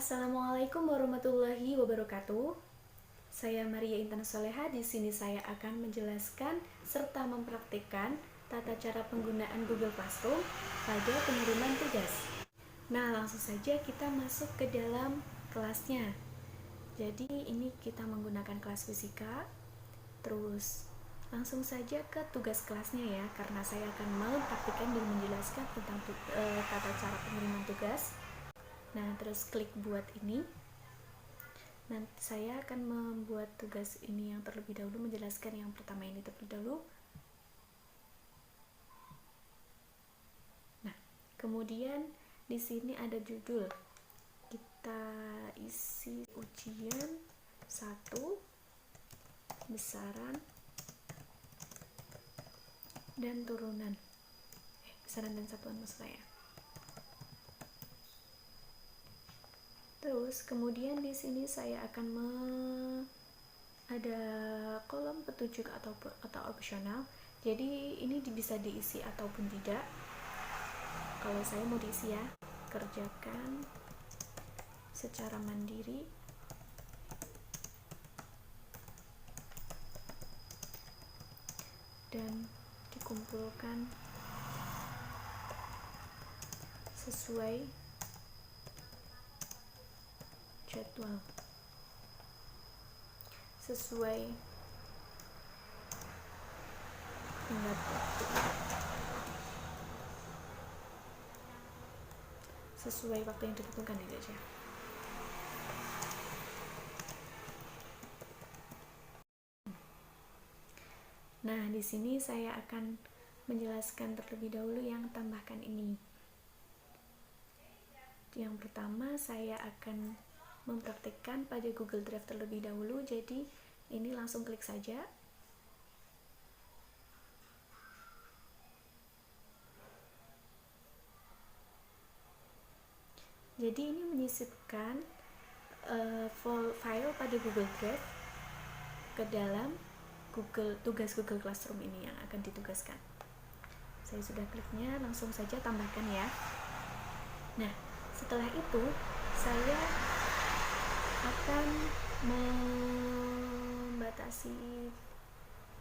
Assalamualaikum warahmatullahi wabarakatuh. Saya Maria Intan Soleha. Di sini saya akan menjelaskan serta mempraktikkan tata cara penggunaan Google Classroom pada pengiriman tugas. Nah, langsung saja kita masuk ke dalam kelasnya. Jadi ini kita menggunakan kelas fisika. Terus langsung saja ke tugas kelasnya ya, karena saya akan mempraktikkan dan menjelaskan tentang tata cara pengiriman tugas. Nah, terus klik buat ini. Nanti saya akan membuat tugas ini yang terlebih dahulu, menjelaskan yang pertama ini terlebih dahulu. Nah, kemudian di sini ada judul. Kita isi ujian 1, besaran dan turunan. Besaran dan satuan maksud saya. Terus kemudian di sini saya akan ada kolom petunjuk atau opsional. Jadi ini bisa diisi ataupun tidak. Kalau saya mau diisi ya, kerjakan secara mandiri dan dikumpulkan sesuai jadwal, sesuai tenggat waktu, sesuai waktu yang ditentukan ya guys ya. Nah, di sini saya akan menjelaskan terlebih dahulu yang tambahkan ini. Yang pertama saya akan mempraktikkan pada Google Drive terlebih dahulu, jadi ini langsung klik saja. Jadi ini menyisipkan file pada Google Drive ke dalam tugas Google Classroom ini yang akan ditugaskan. Saya sudah kliknya, langsung saja tambahkan ya. Nah, setelah itu saya akan membatasi,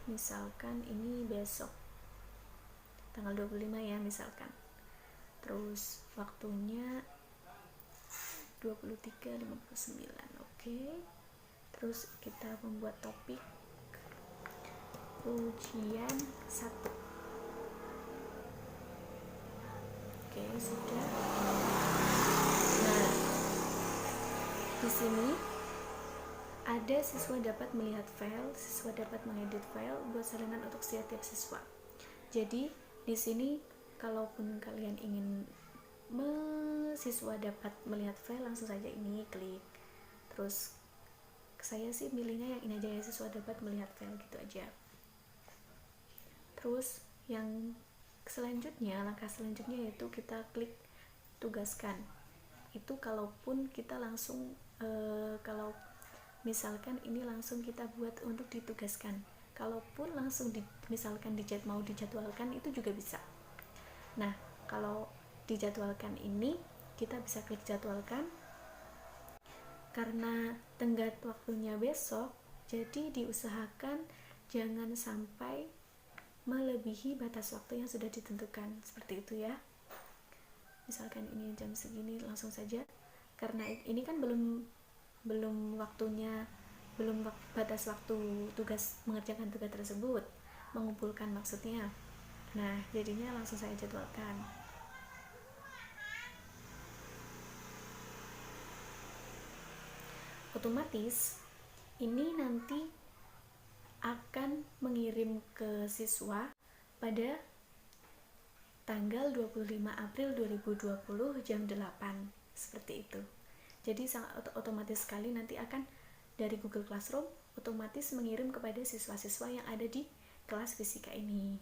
misalkan ini besok tanggal 25 ya misalkan, terus waktunya 23.59. Oke. Terus kita membuat topik ujian 1. Oke, sudah. Nah, di sini ada siswa dapat melihat file, siswa dapat mengedit file buat salinan untuk setiap siswa. Jadi di sini kalaupun kalian ingin siswa dapat melihat file, langsung saja ini klik. Terus saya sih milihnya yang ini aja ya, siswa dapat melihat file gitu aja. Terus yang selanjutnya, langkah selanjutnya yaitu kita klik tugaskan. Itu kalaupun kita langsung kalau misalkan ini langsung kita buat untuk ditugaskan, kalaupun langsung misalkan mau dijadwalkan itu juga bisa. Nah, kalau dijadwalkan ini kita bisa klik jadwalkan. Karena tenggat waktunya besok, jadi diusahakan jangan sampai melebihi batas waktu yang sudah ditentukan, seperti itu ya. Misalkan ini jam segini, langsung saja, karena ini kan belum waktunya, belum batas waktu tugas mengerjakan tugas tersebut, mengumpulkan maksudnya. Nah, jadinya langsung saya jadwalkan. Otomatis ini nanti akan mengirim ke siswa pada tanggal 25 April 2020 jam 8, seperti itu. Jadi sangat otomatis sekali nanti akan dari Google Classroom otomatis mengirim kepada siswa-siswa yang ada di kelas fisika ini.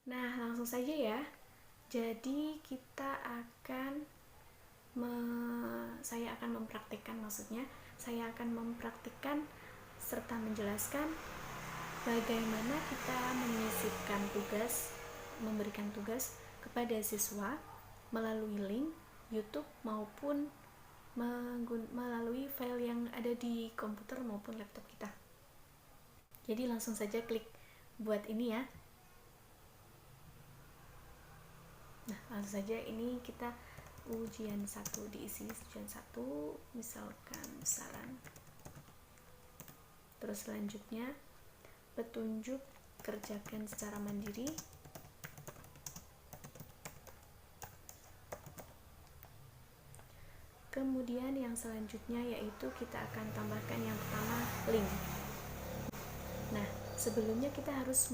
Nah, langsung saja ya. Jadi kita akan saya akan mempraktikkan, maksudnya saya akan mempraktikkan serta menjelaskan bagaimana kita menyisipkan tugas, memberikan tugas kepada siswa melalui link YouTube maupun melalui file yang ada di komputer maupun laptop kita. Jadi langsung saja klik buat ini ya. Nah, langsung saja ini kita ujian 1, diisi ujian 1, misalkan saran. Terus selanjutnya petunjuk kerjakan secara mandiri. Kemudian yang selanjutnya yaitu kita akan tambahkan yang pertama link. Nah, sebelumnya kita harus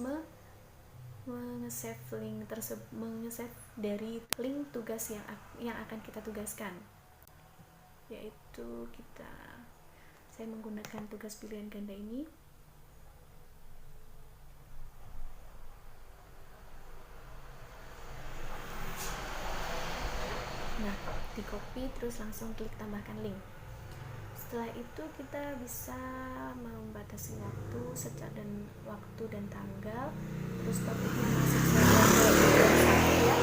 menge-save link tersebut, menge-save dari link tugas yang akan kita tugaskan, yaitu saya menggunakan tugas pilihan ganda ini. Nah, di copy terus langsung klik tambahkan link. Setelah itu kita bisa membatasi waktu dan tanggal. Terus topiknya masuk saja ya.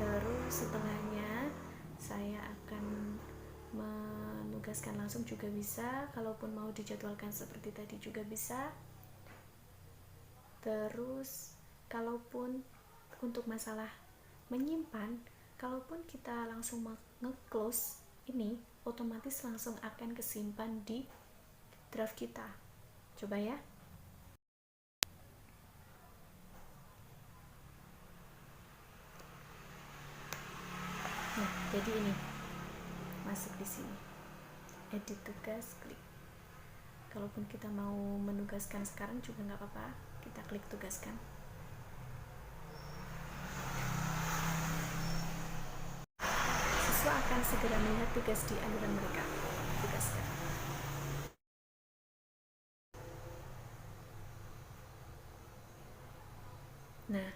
Terus setelahnya saya akan menugaskan langsung juga bisa, kalaupun mau dijadwalkan seperti tadi juga bisa. Terus kalaupun untuk masalah menyimpan, kalaupun kita langsung nge-close ini, otomatis langsung akan kesimpan di draft kita. Coba ya. Nah, jadi ini masuk di sini. Edit tugas, klik. Kalaupun kita mau menugaskan sekarang juga nggak apa-apa, kita klik tugaskan. Siswa akan segera melihat tugas di aluran mereka. Tugaskan. Nah,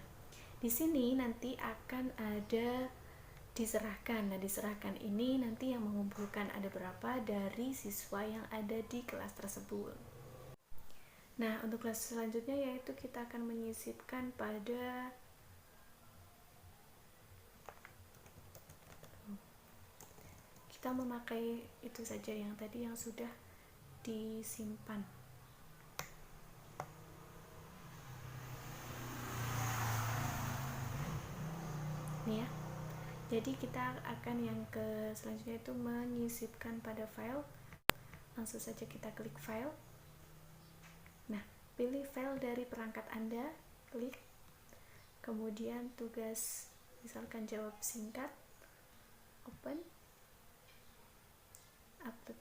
di sini nanti akan ada diserahkan. Nah, diserahkan ini nanti yang mengumpulkan ada berapa dari siswa yang ada di kelas tersebut. Nah, untuk kelas selanjutnya yaitu kita akan menyisipkan pada kita memakai itu saja yang tadi yang sudah disimpan. Nih ya. Jadi kita akan yang ke selanjutnya itu menyisipkan pada file. Langsung saja kita klik file. Nah, pilih file dari perangkat Anda, klik. Kemudian tugas, misalkan jawab singkat, open, upload.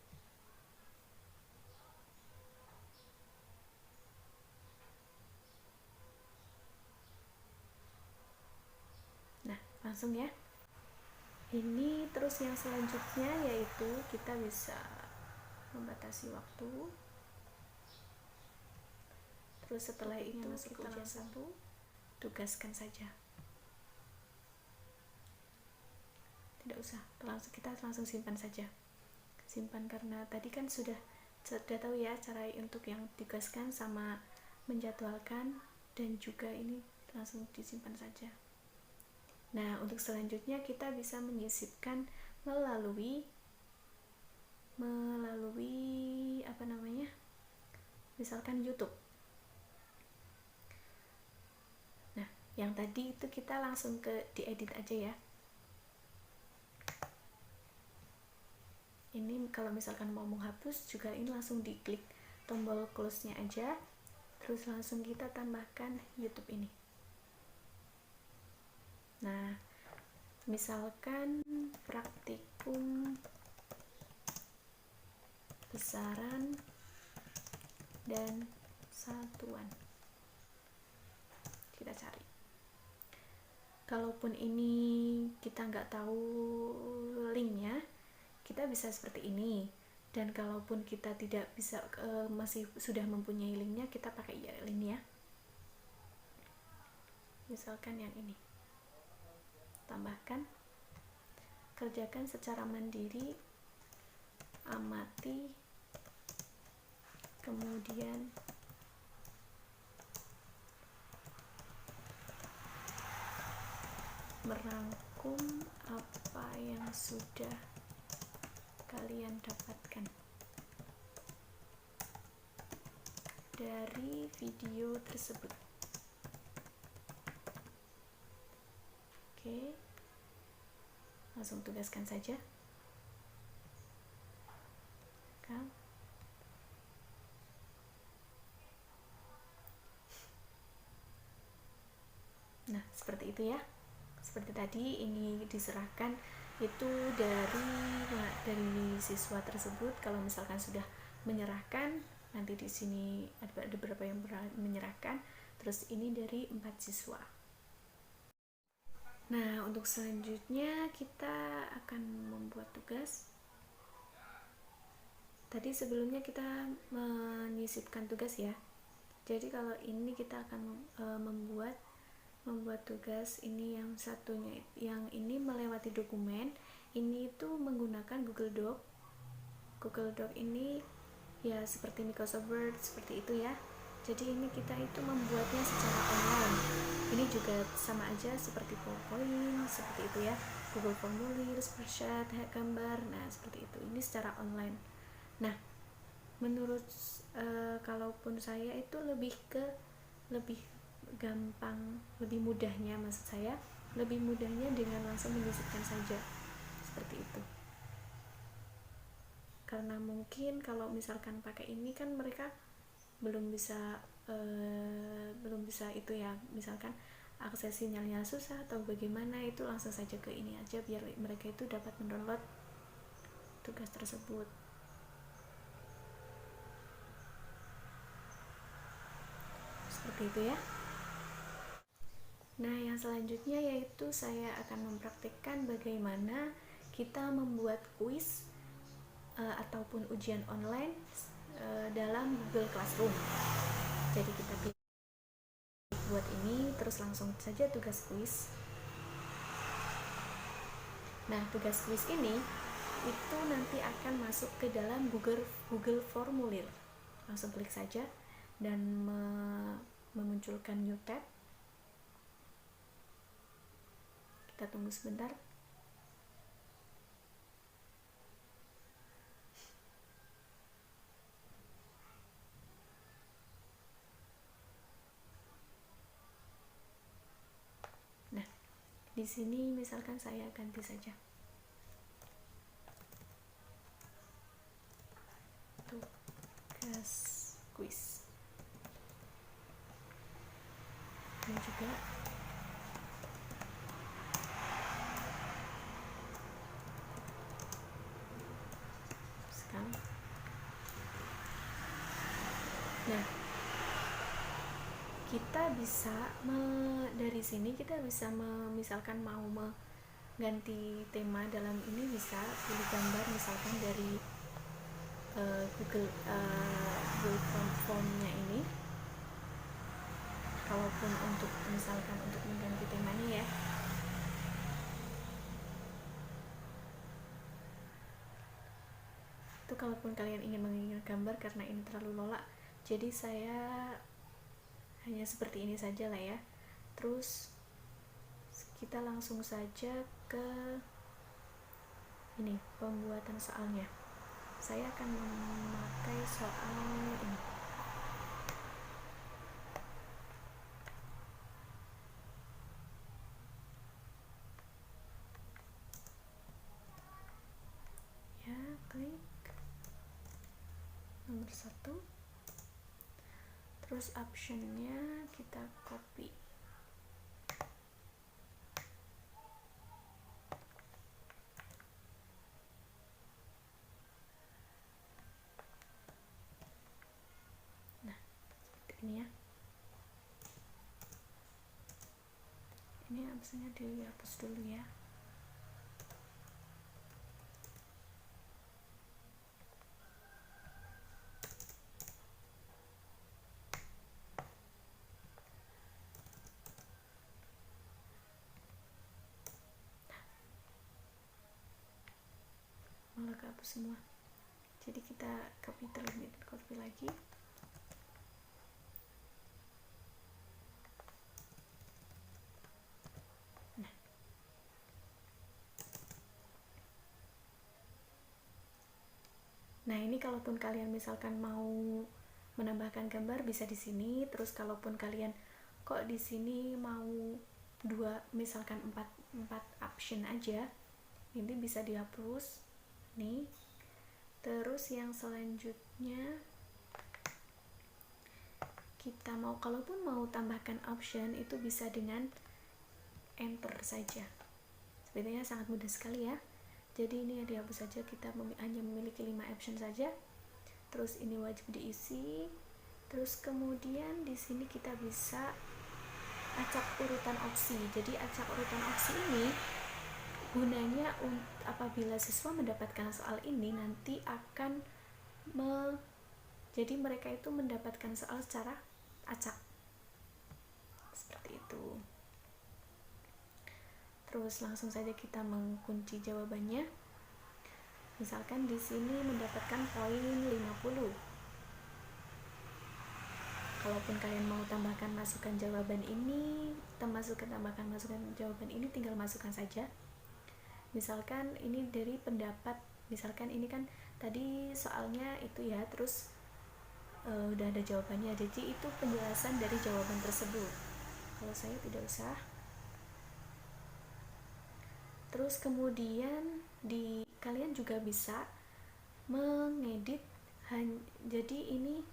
Nah, langsung ya. Ini terus yang selanjutnya yaitu kita bisa membatasi waktu. Terus setelah itu kita langsung tugaskan saja. Tidak usah, kita langsung simpan saja. Simpan karena tadi kan sudah tahu ya cara untuk yang tugaskan sama menjadwalkan, dan juga ini langsung disimpan saja. Nah, untuk selanjutnya kita bisa menyisipkan melalui apa namanya? Misalkan YouTube. Nah, yang tadi itu kita langsung diedit aja ya. Ini kalau misalkan mau menghapus juga ini langsung diklik tombol close-nya aja. Terus langsung kita tambahkan YouTube ini. Nah, misalkan praktikum besaran dan satuan. Kita cari. Kalaupun ini kita nggak tahu linknya, kita bisa seperti ini. Dan kalaupun kita tidak bisa masih sudah mempunyai linknya, kita pakai link ya. Misalkan yang ini. Tambahkan, kerjakan secara mandiri, amati, kemudian merangkum apa yang sudah kalian dapatkan dari video tersebut. Oke, langsung tugaskan saja. Nah, seperti itu ya. Seperti tadi, ini diserahkan itu dari siswa tersebut. Kalau misalkan sudah menyerahkan, nanti di sini ada beberapa yang menyerahkan. Terus ini dari 4 siswa. Nah, untuk selanjutnya kita akan membuat tugas. Tadi sebelumnya kita menyisipkan tugas ya. Jadi kalau ini kita akan membuat tugas ini, yang satunya yang ini melewati dokumen. Ini itu menggunakan Google Doc. Google Doc ini ya seperti Microsoft Word, seperti itu ya. Jadi ini kita itu membuatnya secara online. Ini juga sama aja seperti PowerPoint, seperti itu ya. Google Formulir, Spreadsheet, gambar. Nah, seperti itu. Ini secara online. Nah, menurut kalaupun saya itu lebih gampang, lebih mudahnya, maksud saya lebih mudahnya dengan langsung menyisipkan saja, seperti itu. Karena mungkin kalau misalkan pakai ini kan mereka belum bisa itu ya, misalkan akses sinyalnya susah atau bagaimana, itu langsung saja ke ini aja biar mereka itu dapat mendownload tugas tersebut. Seperti itu ya. Nah, yang selanjutnya yaitu saya akan mempraktikkan bagaimana kita membuat kuis ataupun ujian online dalam Google Classroom. Jadi kita klik buat ini, terus langsung saja tugas kuis. Nah, tugas kuis ini itu nanti akan masuk ke dalam Google Formulir. Langsung klik saja dan memunculkan new tab. Kita tunggu sebentar. Nah, di sini misalkan saya ganti saja tugas kuis. Ini juga sekarang. Nah, kita bisa dari sini kita bisa misalkan mau mengganti tema dalam ini, bisa pilih gambar misalkan dari Google Formnya ini. Kalaupun untuk misalkan untuk mengganti temanya ya, itu kalaupun kalian ingin mengingat gambar, karena ini terlalu lola, jadi saya hanya seperti ini saja lah ya. Terus kita langsung saja ke ini, pembuatan soalnya. Saya akan memakai soal ini. Ya, klik nomor 1. Terus optionnya kita copy. Nah, seperti ini ya. Ini optionnya dihapus dulu ya. Malah kehapus semua. Jadi kita copy terlebih copy lagi. Nah, Nah, ini kalaupun kalian misalkan mau menambahkan gambar bisa di sini. Terus kalaupun kalian kok di sini mau misalkan 4 option aja, ini bisa dihapus nih. Terus yang selanjutnya kita kalaupun mau tambahkan option itu bisa dengan enter saja. Sebenarnya sangat mudah sekali ya. Jadi ini dihapus saja, kita hanya memiliki 5 option saja. Terus ini wajib diisi. Terus kemudian di sini kita bisa acak urutan opsi. Jadi acak urutan opsi ini gunanya apabila siswa mendapatkan soal ini nanti akan jadi mereka itu mendapatkan soal secara acak seperti itu. Terus langsung saja kita mengunci jawabannya. Misalkan di sini mendapatkan poin 50. Kalaupun kalian mau tambahkan masukan jawaban ini, tambahkan masukan jawaban ini, tinggal masukkan saja. Misalkan ini dari pendapat, misalkan ini kan tadi soalnya itu ya, terus udah ada jawabannya, jadi itu penjelasan dari jawaban tersebut. Kalau saya tidak usah. Terus kemudian kalian juga bisa mengedit, jadi ini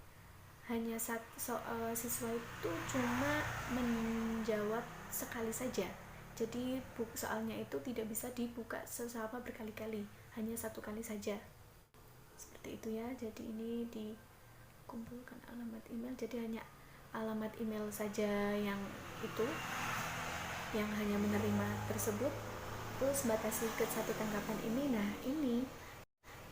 hanya siswa itu cuma menjawab sekali saja. Jadi soalnya itu tidak bisa dibuka selama berkali-kali, hanya 1 kali saja. Seperti itu ya. Jadi ini dikumpulkan alamat email, jadi hanya alamat email saja yang hanya menerima tersebut. Terus batasi ke 1 tanggapan ini. Nah, ini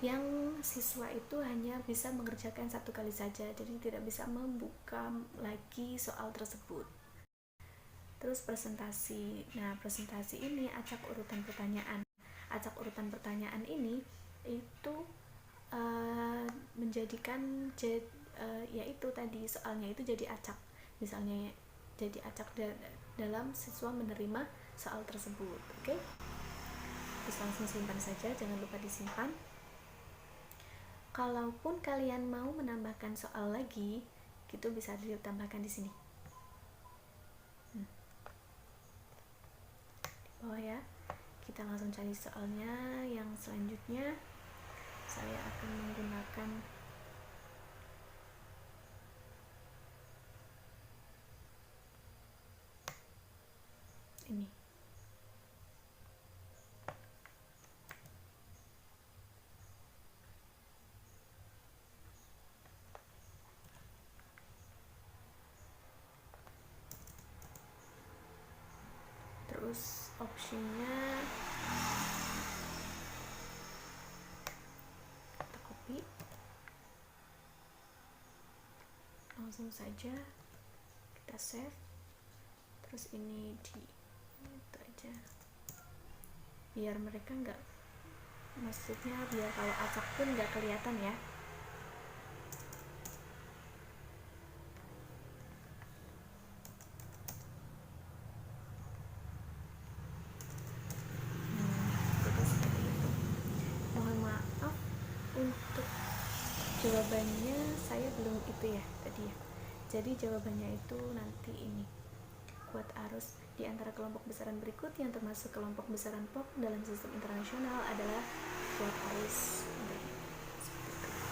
yang siswa itu hanya bisa mengerjakan 1 kali saja, jadi tidak bisa membuka lagi soal tersebut. Terus presentasi. Nah, presentasi ini acak urutan pertanyaan. Acak urutan pertanyaan ini itu menjadikan yaitu tadi soalnya itu jadi acak. Misalnya jadi acak dalam siswa menerima soal tersebut. Oke? Terus langsung simpan saja, jangan lupa disimpan. Kalaupun kalian mau menambahkan soal lagi, gitu bisa ditambahkan di sini. Di bawah ya. Kita langsung cari soalnya yang selanjutnya. Saya akan menggunakan ini. Terus optionnya kita copy, langsung saja kita save. Terus ini itu aja, biar mereka maksudnya biar kalau acak pun nggak kelihatan ya. Untuk jawabannya saya belum itu ya tadi ya. Jadi jawabannya itu nanti ini. Kuat arus di antara kelompok besaran berikut yang termasuk kelompok besaran POK dalam sistem internasional adalah kuat arus.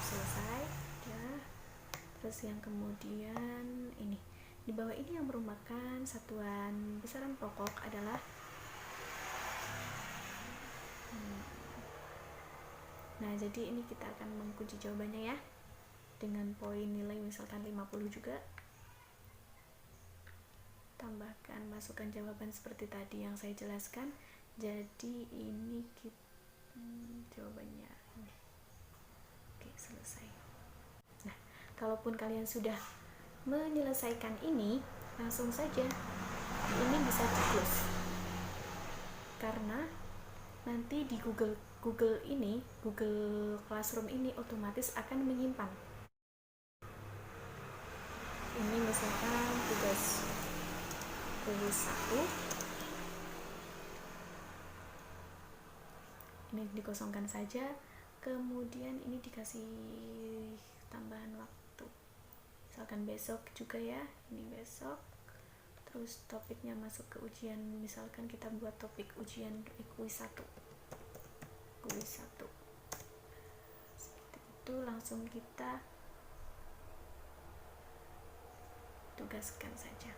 Selesai ya. Terus yang kemudian ini di bawah ini yang merupakan satuan besaran pokok adalah nah, jadi ini kita akan mengunci jawabannya ya dengan poin nilai misalkan 50 juga. Tambahkan masukkan jawaban seperti tadi yang saya jelaskan. Jadi ini jawabannya ini. Oke, selesai. Nah, kalaupun kalian sudah menyelesaikan ini, langsung saja ini bisa di-close. Karena nanti di Google Classroom ini otomatis akan menyimpan. Ini misalkan tugas 1. Ini dikosongkan saja. kemudian ini dikasih tambahan waktu, misalkan besok juga ya, ini besok. Terus topiknya masuk ke ujian, misalkan kita buat topik ujian kuis 1 seperti itu, langsung kita tugaskan saja.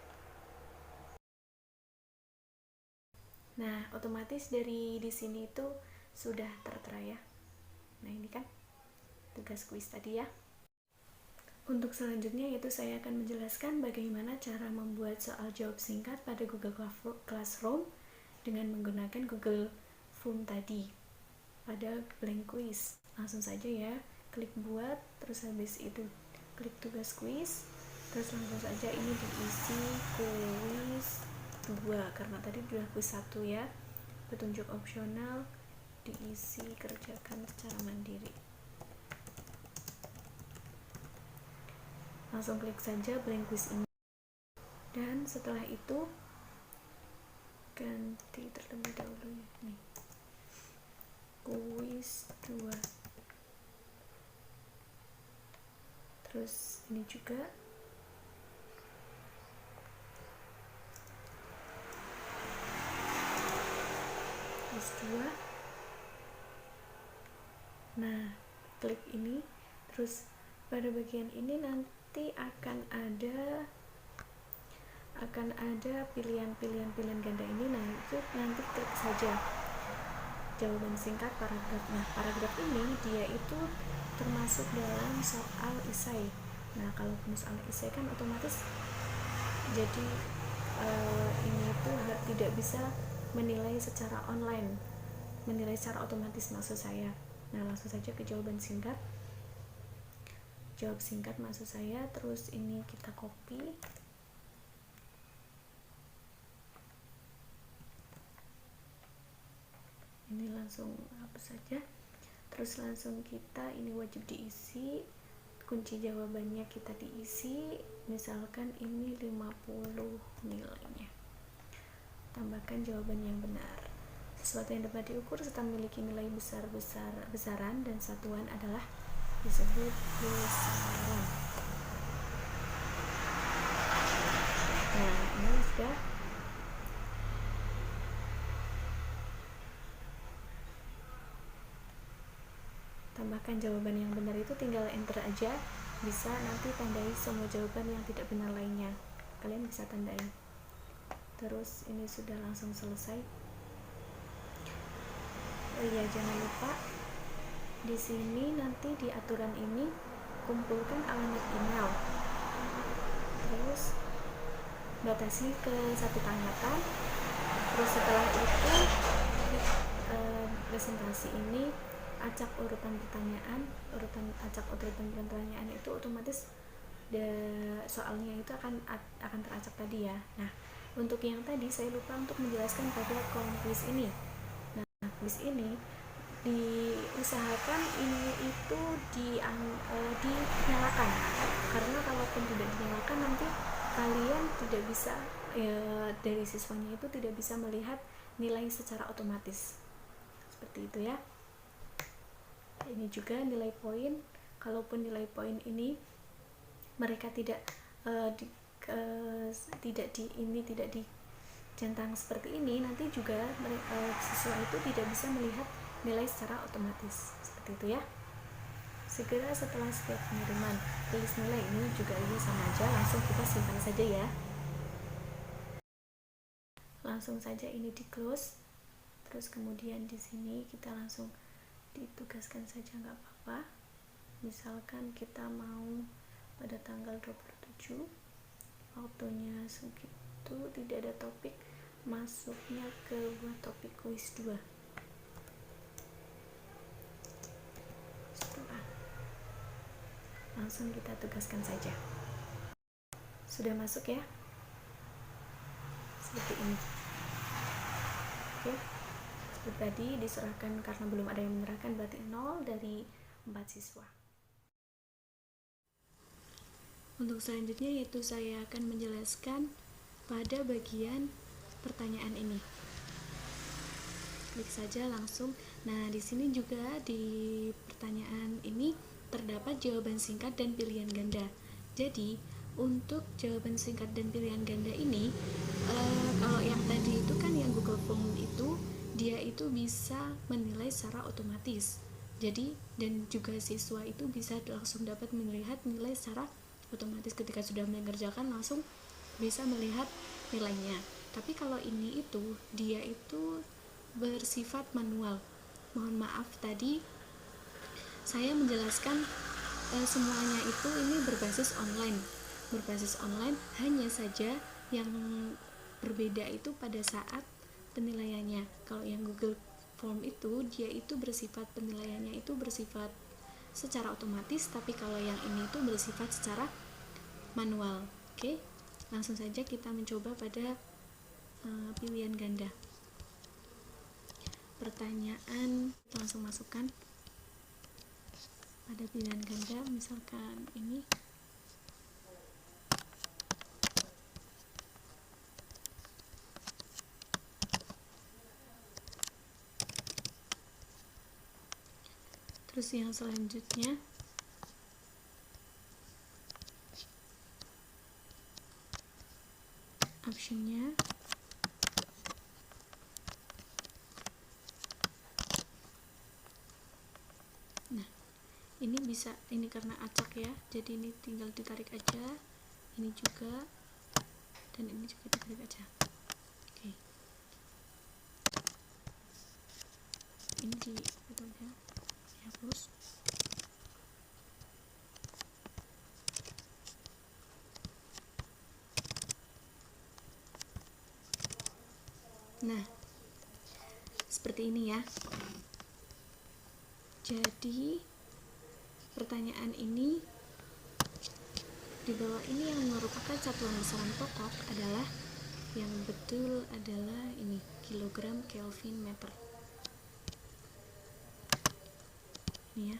Nah, otomatis dari di sini itu sudah tertera ya. Nah, ini kan tugas kuis tadi ya. Untuk selanjutnya yaitu saya akan menjelaskan bagaimana cara membuat soal jawab singkat pada Google Classroom dengan menggunakan Google Form tadi pada blank quiz. Langsung saja ya, klik buat, terus habis itu klik tugas kuis, terus langsung saja ini diisi kuis 2 karena tadi sudah kuis 1 ya. Petunjuk opsional diisi, kerjakan secara mandiri. Langsung klik saja blank quiz ini, dan setelah itu ganti terlebih dahulu ya, nih kuis 2, terus ini juga kuis 2. Nah, klik ini, terus pada bagian ini nanti akan ada pilihan ganda ini. Nah, itu nanti klik saja jawaban singkat paragraf. Nah, paragraf ini dia itu termasuk dalam soal esai. Nah, kalau soal esai kan otomatis jadi ini itu tidak bisa menilai secara online, menilai secara otomatis maksud saya. Nah, langsung saja ke jawaban singkat, jawab singkat maksud saya. Terus ini kita copy, ini langsung hapus saja. Terus langsung kita ini wajib diisi, kunci jawabannya kita diisi, misalkan ini 50 nilainya. Tambahkan jawaban yang benar. Sesuatu yang dapat diukur serta memiliki nilai besaran dan satuan adalah disebut besaran. Nah, ini sudah. Tambahkan jawaban yang benar itu tinggal enter aja, bisa nanti tandai semua jawaban yang tidak benar lainnya, kalian bisa tandai. Terus ini sudah langsung selesai. Oh iya, jangan lupa di sini nanti di aturan ini kumpulkan alamat email, terus batasi ke 1 tangkatan. Terus setelah itu presentasi ini acak urutan pertanyaan, itu otomatis soalnya itu akan teracak tadi ya. Nah, untuk yang tadi saya lupa untuk menjelaskan pada kolom kuis ini. Nah, kuis ini diusahakan ini itu dinyalakan, karena kalaupun tidak dinyalakan nanti kalian tidak bisa dari siswanya itu tidak bisa melihat nilai secara otomatis, seperti itu ya. Ini juga nilai poin, kalaupun nilai poin ini mereka tidak dicentang seperti ini, nanti juga siswa itu tidak bisa melihat nilai secara otomatis, seperti itu ya. Segera setelah setiap pengiriman tulis nilai, ini juga ini sama aja, langsung kita simpan saja ya. Langsung saja ini di close, terus kemudian di sini kita langsung ditugaskan saja, nggak apa-apa. Misalkan kita mau pada tanggal 27, waktunya segitu, tidak ada topik, masuknya ke buat topik kuis 2. Setelah langsung kita tugaskan saja. Sudah masuk ya, seperti ini. Oke, seperti tadi diserahkan, karena belum ada yang menyerahkan berarti 0 dari 4 siswa. Untuk selanjutnya yaitu saya akan menjelaskan pada bagian pertanyaan ini. klik saja langsung. Nah, di sini juga di pertanyaan ini terdapat jawaban singkat dan pilihan ganda. Jadi, untuk jawaban singkat dan pilihan ganda ini, kalau yang tadi itu kan yang Google Form itu, dia itu bisa menilai secara otomatis. Jadi, dan juga siswa itu bisa langsung dapat melihat nilai secara otomatis ketika sudah mengerjakan, langsung bisa melihat nilainya. Tapi kalau ini itu, dia itu bersifat manual. Mohon maaf tadi saya menjelaskan semuanya itu ini berbasis online, hanya saja yang berbeda itu pada saat penilaiannya. Kalau yang Google Form itu dia itu bersifat penilaiannya itu bersifat secara otomatis, tapi kalau yang ini itu bersifat secara manual. Oke, langsung saja kita mencoba pada pilihan ganda. Pertanyaan langsung masukkan pada pilihan ganda, misalkan ini. Terus yang selanjutnya optionnya ini bisa, ini karena acak ya, jadi ini tinggal ditarik aja, ini juga, dan ini juga ditarik aja. Oke, ini di itu aja, dihapus. Nah, seperti ini ya. Jadi pertanyaan ini di bawah ini yang merupakan satuan besaran pokok adalah, yang betul adalah ini, kilogram, Kelvin, meter. Ini ya.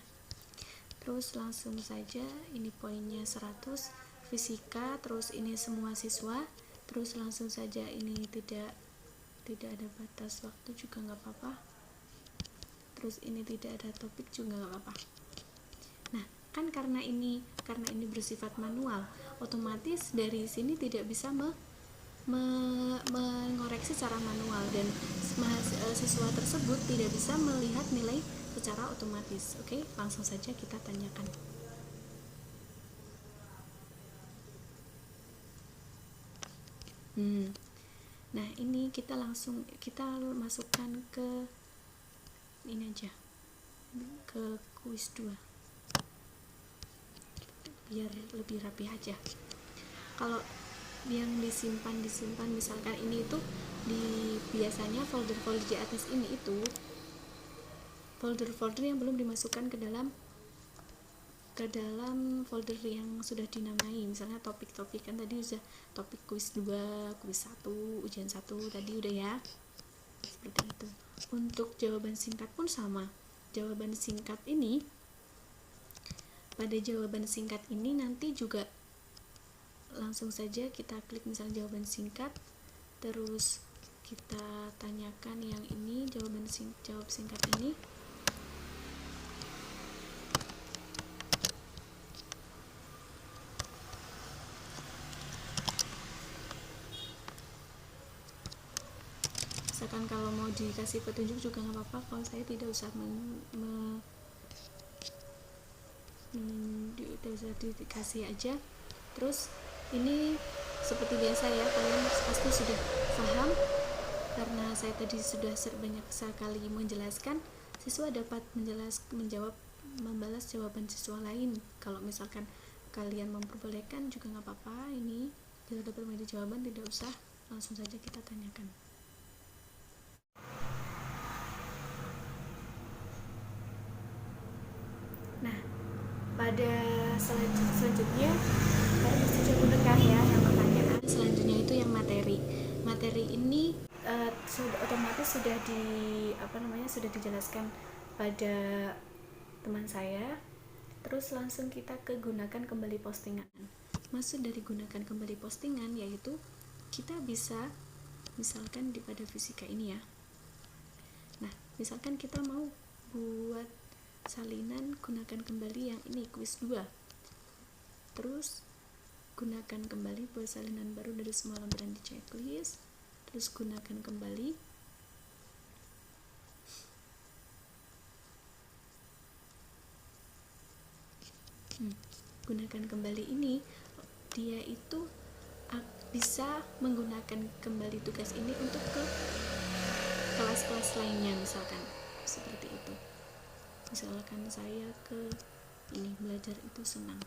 Terus langsung saja, ini poinnya 100 fisika, terus ini semua siswa, terus langsung saja ini tidak ada batas waktu juga nggak apa-apa, terus ini tidak ada topik juga nggak apa-apa. Nah, kan karena ini bersifat manual, otomatis dari sini tidak bisa mengoreksi secara manual, dan siswa tersebut tidak bisa melihat nilai secara otomatis. Oke, langsung saja kita tanyakan. Nah, ini kita masukkan ke ini aja, ke kuis 2 biar lebih rapi aja. Kalau yang disimpan misalkan ini itu biasanya folder-folder di atas ini itu folder-folder yang belum dimasukkan ke dalam folder yang sudah dinamai, misalnya topik-topik, kan tadi sudah topik kuis 2, kuis 1, ujian 1 tadi udah ya, seperti itu. Untuk jawaban singkat pun sama. Jawaban singkat ini, pada jawaban singkat ini nanti juga langsung saja kita klik misalnya jawaban singkat, terus kita tanyakan yang ini, jawab singkat ini. Misalkan kalau mau dikasih petunjuk juga nggak apa-apa, kalau saya tidak usah dikasih aja. Terus ini seperti biasa ya, kalian pasti sudah paham karena saya tadi sudah banyak sekali menjelaskan. Siswa dapat membalas jawaban siswa lain. Kalau misalkan kalian memperbolehkan juga nggak apa-apa, ini tidak dapat menjadi jawaban, tidak usah, langsung saja kita tanyakan. Nah, pada selanjutnya kalian mesti coba tekan ya yang pertanyaan selanjutnya itu yang materi ini otomatis sudah sudah dijelaskan pada teman saya. Terus langsung kita ke gunakan kembali postingan. Maksud dari gunakan kembali postingan yaitu kita bisa misalkan pada fisika ini ya. Nah, misalkan kita mau buat salinan, gunakan kembali yang ini kuis 2. Terus gunakan kembali buat salinan baru dari semua lembaran di checklist. Terus gunakan kembali. Gunakan kembali ini, dia itu bisa menggunakan kembali tugas ini untuk ke kelas-kelas lainnya, misalkan seperti itu. Misalkan saya ke ini, belajar itu senang,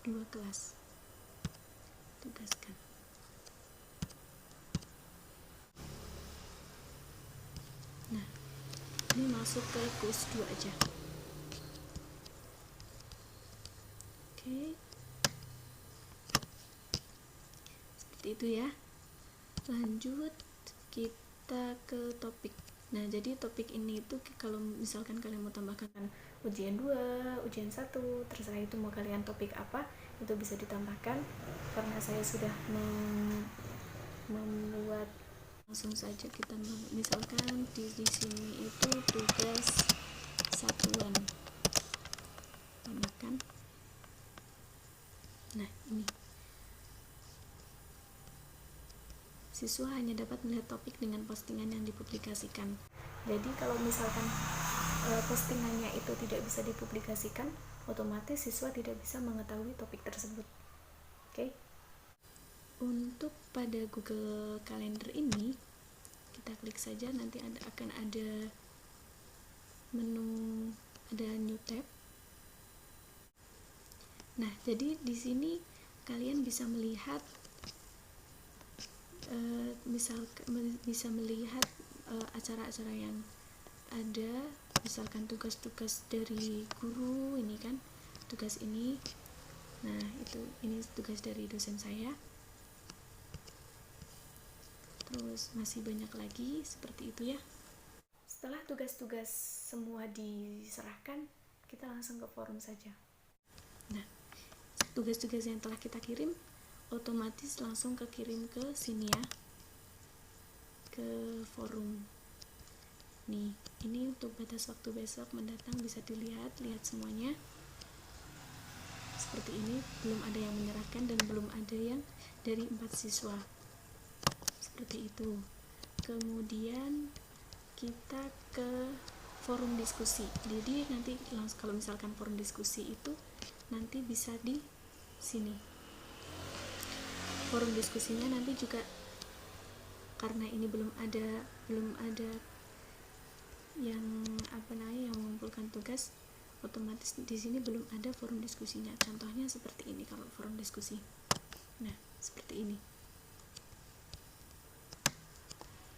2 kelas, tugaskan. Nah, ini masuk ke kuis 2 aja. Oke, seperti itu ya. Lanjut kita ke topik. Nah, jadi topik ini itu kalau misalkan kalian mau tambahkan ujian 2, ujian 1, terserah itu mau kalian topik apa, itu bisa ditambahkan. Karena saya sudah membuat, langsung saja kita misalkan di sini itu tugas satuan. Tambahkan. Nah, ini. Siswa hanya dapat melihat topik dengan postingan yang dipublikasikan. Jadi kalau misalkan postingannya itu tidak bisa dipublikasikan, otomatis siswa tidak bisa mengetahui topik tersebut. Oke. Untuk pada Google Calendar ini, kita klik saja, nanti akan ada menu, ada new tab. Nah, jadi di sini kalian bisa melihat bisa melihat acara-acara yang ada, misalkan tugas-tugas dari guru, ini kan tugas ini. Nah, ini tugas dari dosen saya. Terus masih banyak lagi seperti itu ya. Setelah tugas-tugas semua diserahkan, kita langsung ke forum saja. Nah, tugas-tugas yang telah kita kirim otomatis langsung kekirim ke sini ya, ke forum. Nih, ini untuk batas waktu besok mendatang, bisa lihat semuanya. Seperti ini, belum ada yang menyerahkan dan belum ada yang dari 4 siswa. Seperti itu. Kemudian kita ke forum diskusi. Jadi nanti kalau misalkan forum diskusi itu nanti bisa di sini. Forum diskusinya nanti juga, karena ini belum ada yang yang mengumpulkan tugas, otomatis di sini belum ada forum diskusinya. Contohnya seperti ini kalau forum diskusi. Nah, seperti ini.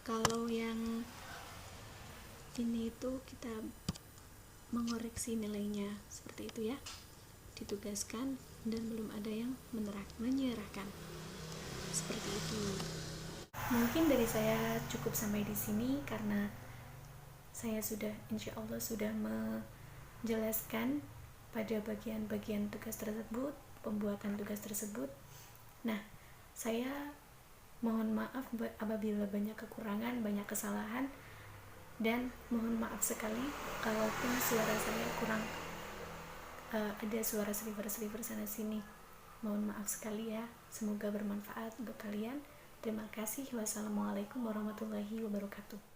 Kalau yang ini itu kita mengoreksi nilainya, seperti itu ya, ditugaskan dan belum ada yang menyerahkan. Seperti itu. Mungkin dari saya cukup sampai di sini, karena saya insya Allah sudah menjelaskan pada bagian-bagian tugas tersebut, pembuatan tugas tersebut. Nah, saya mohon maaf apabila banyak kekurangan, banyak kesalahan, dan mohon maaf sekali kalaupun suara saya kurang, ada suara sliver sana sini. Mohon maaf sekali ya. Semoga bermanfaat untuk kalian. Terima kasih. Wassalamualaikum warahmatullahi wabarakatuh.